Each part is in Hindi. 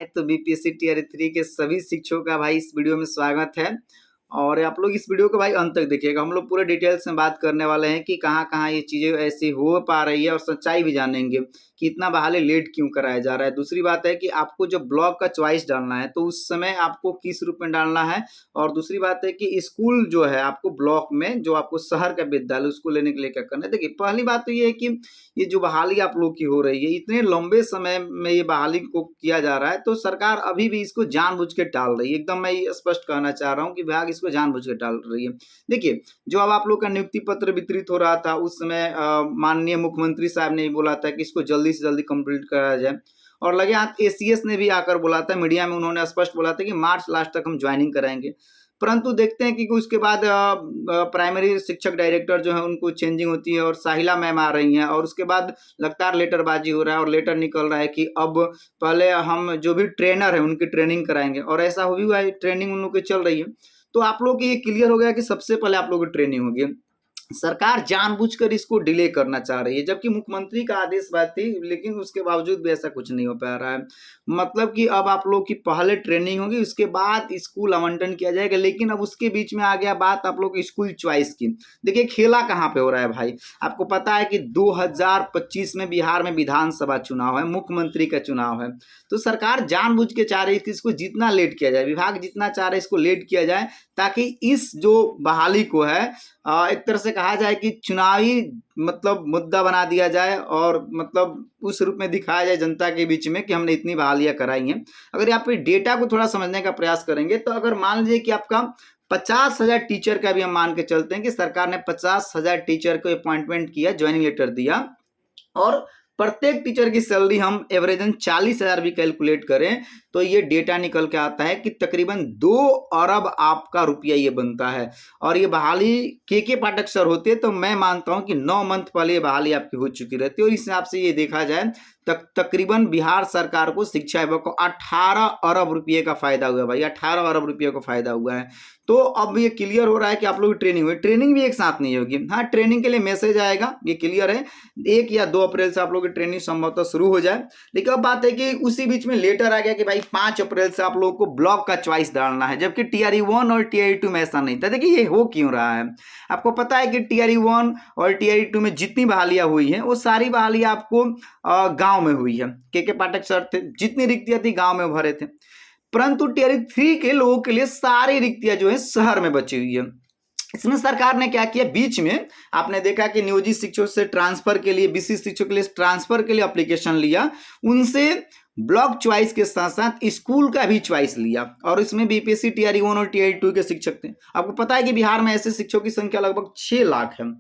तो बीपीएससी टीयर 3 के सभी शिक्षकों का भाई इस वीडियो में स्वागत है। और आप लोग इस वीडियो को भाई अंत तक देखिएगा। हम लोग पूरे डिटेल्स में बात करने वाले हैं कि कहाँ-कहाँ ये चीज़ें ऐसी हो पा रही है और सच्चाई भी जानेंगे कि इतना बहाली लेट क्यों कराया जा रहा है। दूसरी बात है कि आपको जब ब्लॉक का चॉइस डालना है तो उस समय आपको किस रूप में डालना है। और दूसरी बात है कि स्कूल जो है आपको ब्लॉक में जो आपको शहर का विद्यालय उसको लेने के लिए क्या करना है। देखिए, पहली बात तो ये है कि ये जो बहाली आप लोग की हो रही है, इतने लंबे समय में ये बहाली को किया जा रहा है, तो सरकार अभी भी इसको जानबूझ के टाल रही है। एकदम मैं ये स्पष्ट कहना चाह रहा हूँ कि विभाग इसको जानबूझ के टाल रही है। देखिए, जो अब आप लोग का नियुक्ति पत्र वितरित हो रहा था, उस समय माननीय मुख्यमंत्री साहब ने बोला था कि इसको जल्दी से जल्दी कंप्लीट कराया जाए। और लगे हाथ एसीएस ने भी आकर बोला था, मीडिया में उन्होंने स्पष्ट बोला था कि मार्च लास्ट तक हम ज्वाइनिंग कराएंगे। परंतु देखते हैं कि उसके बाद प्राइमरी शिक्षक डायरेक्टर जो है उनको चेंजिंग होती है और साहिला मैम आ रही हैं और उसके बाद लगातार लेटरबाजी हो रहा है और लेटर निकल रहा है कि अब पहले हम जो भी ट्रेनर है उनकी ट्रेनिंग कराएंगे और ऐसा हो भी हुआ है, ट्रेनिंग उन लोग की चल रही है। तो आप लोग ये क्लियर हो गया कि सबसे पहले आप लोग की ट्रेनिंग होगी। सरकार जानबूझकर इसको डिले करना चाह रही है, जबकि मुख्यमंत्री का आदेश बात थी, लेकिन उसके बावजूद भी ऐसा कुछ नहीं हो पा रहा है। मतलब कि अब आप लोग की पहले ट्रेनिंग होगी, उसके बाद स्कूल आवंटन किया जाएगा, लेकिन अब उसके बीच में आ गया बात आप लोग स्कूल चॉइस की। देखिए, खेला कहाँ पे हो रहा है भाई। आपको पता है कि 2025 में बिहार में विधानसभा चुनाव है, मुख्यमंत्री का चुनाव है। तो सरकार जानबूझ के चाह रही है कि इसको जितना लेट किया जाए, विभाग जितना चाह रहा है इसको लेट किया जाए, ताकि इस जो बहाली को है एक तरह से कहा जाए कि चुनावी मतलब मुद्दा बना दिया जाए और मतलब उस रूप में दिखाया जाए जनता के बीच में कि हमने इतनी बहालियां कराई हैं। अगर आप डेटा को थोड़ा समझने का प्रयास करेंगे तो अगर मान लीजिए कि आपका 50,000 टीचर का भी हम मान के चलते हैं कि सरकार ने 50,000 टीचर को अपॉइंटमेंट किया, ज्वाइनिंग लेटर दिया और प्रत्येक टीचर की सैलरी हम एवरेजन 40,000 भी कैलकुलेट करें तो ये डेटा निकल के आता है कि तकरीबन 2 अरब आपका रुपया ये बनता है। और ये बहाली के पाठक सर होते तो मैं मानता हूं कि 9 मंथ पहले ये बहाली आपकी हो चुकी रहती है। और इस हिसाब से ये देखा जाए तकरीबन बिहार सरकार को, शिक्षा विभाग को 18 अरब रुपये का फायदा हुआ भाई, 18 अरब रुपये का फायदा हुआ है। तो अब ये क्लियर हो रहा है कि आप लोग ट्रेनिंग हुई, ट्रेनिंग भी एक साथ नहीं होगी। हाँ, ट्रेनिंग के लिए मैसेज आएगा, ये क्लियर है। 1 या 2 अप्रैल से आप लोग की ट्रेनिंग संभवतः शुरू हो जाए। लेकिन अब बात है कि उसी बीच में लेटर आ गया कि भाई 5 अप्रैल से आप लोगों को ब्लॉक का चॉइस डालना है, जबकि टीआरई 1 और टीआरई 2 में ऐसा नहीं था। देखिए, ये हो क्यों रहा है। आपको पता है कि टीआरई 1 और टीआरई 2 में जितनी बहालियां हुई हैं वो सारी बहालियां आपको गांव में हुई है। के पाठक सर थे, जितनी रिक्तियां थी गांव में भरे थे। परंतु टीआरई 3 के लोगों के लिए सारी रिक्तियां जो है शहर में बची हुई है। इसमें सरकार ने क्या किया, बीच में आपने देखा कि नियोजित शिक्षकों से ट्रांसफर के लिए, विशिष्ट शिक्षकों के लिए ट्रांसफर के लिए एप्लीकेशन लिया, उनसे ब्लॉक चॉइस के साथ साथ स्कूल का भी चॉइस लिया और इसमें बीपीएससी टीआरई 1 और टीआरई 2 के शिक्षक थे। आपको पता है कि बिहार में ऐसे शिक्षकों की संख्या लगभग 6 लाख है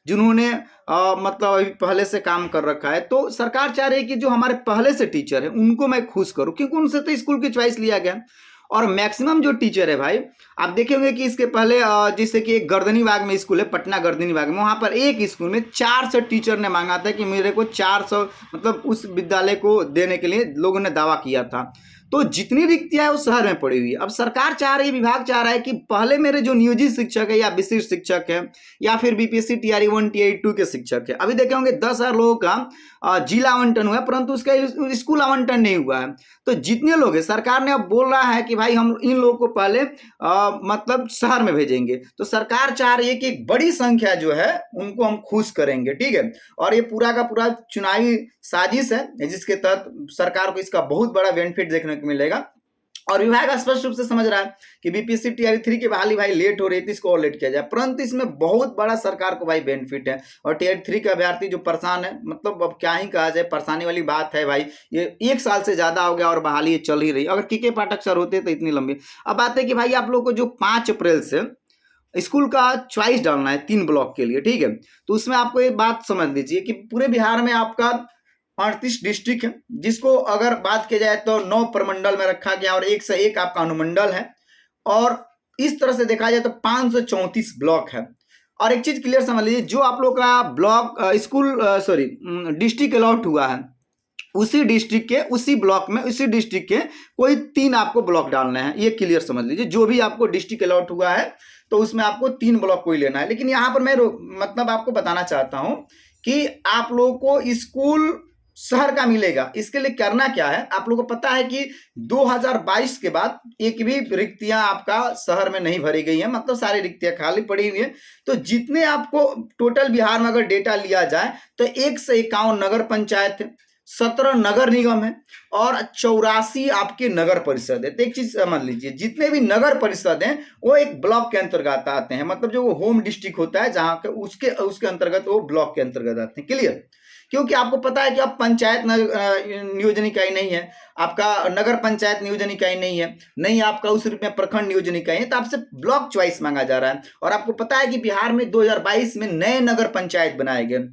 जिन्होंने मतलब अभी पहले से काम कर रखा है। तो सरकार चाह रही है कि जो हमारे पहले से टीचर है उनको मैं खुश करूं, क्योंकि उनसे तो स्कूल की चॉइस लिया गया। और मैक्सिमम जो टीचर है भाई, आप देखेंगे कि इसके पहले जैसे कि एक गर्दनी बाग में स्कूल है, पटना गर्दनी बाग में, वहां पर एक स्कूल में 400 टीचर ने मांगा था कि मेरे को 400 मतलब उस विद्यालय को देने के लिए लोगों ने दावा किया था। तो जितनी रिक्तियां है वो शहर में पड़ी हुई है। अब सरकार चाह रही है, विभाग चाह रहा है कि पहले मेरे जो नियोजित शिक्षक है या विशिष्ट शिक्षक है या फिर बीपीएससी टीआरई 1 टीआरई 2 के शिक्षक है, अभी देखे होंगे 10,000 लोगों का जिला आवंटन हुआ है परंतु उसका स्कूल आवंटन नहीं हुआ है। तो जितने लोग हैं, सरकार ने अब बोल रहा है कि भाई हम इन लोगों को पहले मतलब शहर में भेजेंगे। तो सरकार चाह रही है कि एक बड़ी संख्या जो है उनको हम खुश करेंगे, ठीक है। और ये पूरा का पूरा चुनावी साजिश है जिसके तहत सरकार को इसका बहुत बड़ा बेनिफिट देखने को मिलेगा। और विभाग स्पष्ट रूप से समझ रहा है कि बीपीएससी टीआरई 3 की बहाली भाई लेट हो रही थी, इसको और लेट किया जाए, परंतु इसमें बहुत बड़ा सरकार को भाई बेनिफिट है। और टीआरई 3 के अभ्यर्थी जो परेशान है, मतलब अब क्या ही कहा जाए, परेशानी वाली बात है भाई। ये 1 साल से ज्यादा हो गया और बहाली ये चल ही रही। अगर के पाठक सर होते तो इतनी लंबी। अब बात है कि भाई आप लोग को जो 5 अप्रैल से स्कूल का चॉइस डालना है 3 ब्लॉक के लिए, ठीक है। तो उसमें आपको एक बात समझ लीजिए कि पूरे बिहार में आपका 38 डिस्ट्रिक्ट है, जिसको अगर बात की जाए तो 9 प्रमंडल में रखा गया और 1 से 1 आपका अनुमंडल है। और इस तरह से देखा जाए तो 534 ब्लॉक है। और एक चीज क्लियर समझ लीजिए, जो आप लोग का block school sorry district allot हुआ है, उसी डिस्ट्रिक्ट के, उसी ब्लॉक में, उसी डिस्ट्रिक्ट के कोई 3 आपको ब्लॉक डालने हैं, ये क्लियर समझ लीजिए। जो भी आपको डिस्ट्रिक्ट अलॉट हुआ है तो उसमें आपको 3 ब्लॉक कोई लेना है। लेकिन यहां पर मैं मतलब आपको बताना चाहता हूं कि आप लोगों को स्कूल शहर का मिलेगा। इसके लिए करना क्या है, आप लोगों को पता है कि 2022 के बाद एक भी रिक्तियां आपका शहर में नहीं भरी गई है, मतलब सारी रिक्तियां खाली पड़ी हुई है। तो जितने आपको टोटल बिहार में अगर डेटा लिया जाए तो 151 नगर पंचायत है, 17 नगर निगम है और 84 आपके नगर परिषद है। तो एक चीज समझ लीजिए, जितने भी नगर परिषद हैं वो एक ब्लॉक के अंतर्गत आते हैं, मतलब जो होम डिस्ट्रिक्ट होता है जहां के उसके उसके अंतर्गत वो ब्लॉक के अंतर्गत आते हैं। क्लियर? क्योंकि आपको पता है कि अब पंचायत नियोजन इकाई नहीं है, आपका नगर पंचायत नियोजन इकाई नहीं है, नहीं आपका उस रूप में प्रखंड नियोजन इकाई है, तो आपसे ब्लॉक चॉइस मांगा जा रहा है। और आपको पता है कि बिहार में 2022 में नए नगर पंचायत बनाए गए,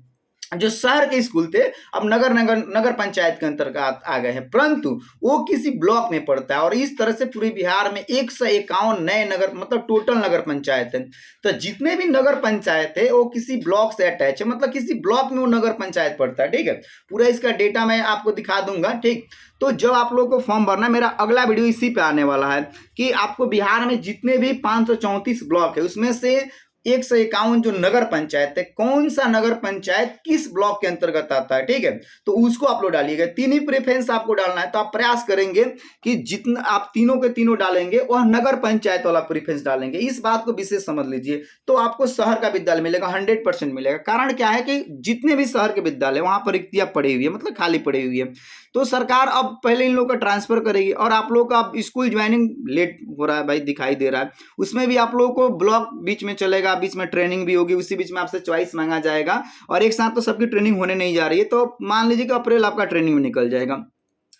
जो शहर के स्कूल थे अब नगर पंचायत के अंतर्गत आ गए हैं, परंतु वो किसी ब्लॉक में पड़ता है। और इस तरह से पूरे बिहार में 151 नए नगर, मतलब टोटल नगर पंचायत है। तो जितने भी नगर पंचायत है वो किसी ब्लॉक से अटैच है, मतलब किसी ब्लॉक में वो नगर पंचायत पड़ता है। ठीक है, पूरा इसका डेटा मैं आपको दिखा दूंगा। ठीक, तो जब आप लोगों को फॉर्म भरना, मेरा अगला वीडियो इसी पे आने वाला है कि आपको बिहार में जितने भी 534 ब्लॉक है उसमें से 151 जो नगर पंचायत है, कौन सा नगर पंचायत किस ब्लॉक के अंतर्गत आता है, ठीक है, तो उसको आप लोग डालिएगा। तीन ही प्रेफरेंस आपको डालना है, तो आप प्रयास करेंगे कि जितना आप तीनों के तीनों डालेंगे वह नगर पंचायत वाला प्रेफरेंस डालेंगे। इस बात को विशेष समझ लीजिए, तो आपको शहर का विद्यालय मिलेगा, 100% मिलेगा। कारण क्या है कि जितने भी शहर के विद्यालय वहां पर रिक्तियां पड़ी हुई है, मतलब खाली पड़ी हुई है, तो सरकार अब पहले इन लोगों का ट्रांसफर करेगी। और आप लोग का स्कूल ज्वाइनिंग लेट हो रहा है भाई, दिखाई दे रहा है, उसमें भी आप लोगों को ब्लॉक बीच में चलेगा, बीच में ट्रेनिंग भी होगी, उसी बीच में आपसे चॉइस मांगा जाएगा, और एक साथ तो सबकी ट्रेनिंग होने नहीं जा रही है। तो मान लीजिए कि अप्रैल आपका ट्रेनिंग में निकल जाएगा।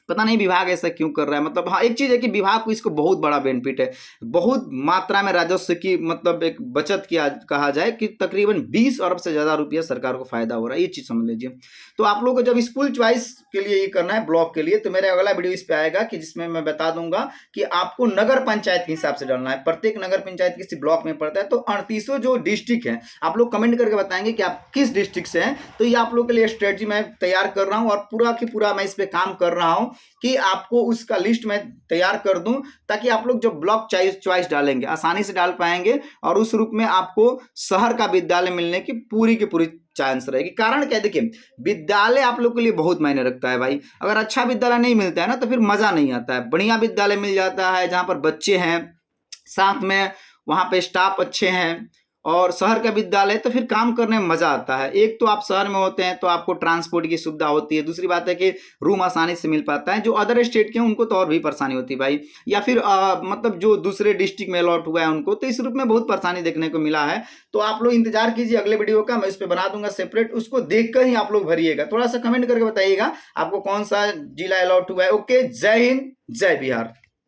पता नहीं विभाग ऐसा क्यों कर रहा है। मतलब हाँ, एक चीज है कि विभाग को इसको बहुत बड़ा बेनिफिट है, बहुत मात्रा में राजस्व की मतलब एक बचत किया, कहा जाए कि तकरीबन 20 अरब से ज्यादा रुपया सरकार को फायदा हो रहा है, ये चीज समझ लीजिए। तो आप लोगों को जब स्कूल चॉइस के लिए ये करना है ब्लॉक के लिए, तो मेरा अगला वीडियो इस पे आएगा कि जिसमें मैं बता दूंगा कि आपको नगर पंचायत के हिसाब से डालना है। प्रत्येक नगर पंचायत किसी ब्लॉक में पड़ता है, तो 38 जो डिस्ट्रिक्ट है, आप लोग कमेंट करके बताएंगे कि आप किस डिस्ट्रिक्ट से हैं। तो ये आप लोग के लिए स्ट्रेटजी मैं तैयार कर रहा हूँ, और पूरा की पूरा मैं इस पे काम कर रहा हूँ कि आपको उसका लिस्ट मैं तैयार कर दूं, ताकि आप लोग जब ब्लॉक चॉइस डालेंगे आसानी से डाल पाएंगे, और उस रूप में आपको शहर का विद्यालय मिलने की पूरी चांस रहेगी। कारण क्या है, देखिए विद्यालय आप लोग के लिए बहुत मायने रखता है भाई। अगर अच्छा विद्यालय नहीं मिलता है ना, तो फिर मजा नहीं आता है। बढ़िया विद्यालय मिल जाता है जहां पर बच्चे हैं, साथ में वहां पे स्टाफ अच्छे हैं, और शहर का विद्यालय, तो फिर काम करने में मजा आता है। एक तो आप शहर में होते हैं तो आपको ट्रांसपोर्ट की सुविधा होती है, दूसरी बात है कि रूम आसानी से मिल पाता है। जो अदर स्टेट के हैं उनको तो और भी परेशानी होती है भाई, या फिर मतलब जो दूसरे डिस्ट्रिक्ट में अलॉट हुआ है उनको, तो इस रूप में बहुत परेशानी देखने को मिला है। तो आप लोग इंतजार कीजिए अगले वीडियो का, मैं इस पर बना दूंगा सेपरेट, उसको देखकर ही आप लोग भरिएगा। थोड़ा सा कमेंट करके बताइएगा आपको कौन सा जिला अलॉट हुआ है। ओके, जय हिंद, जय बिहार।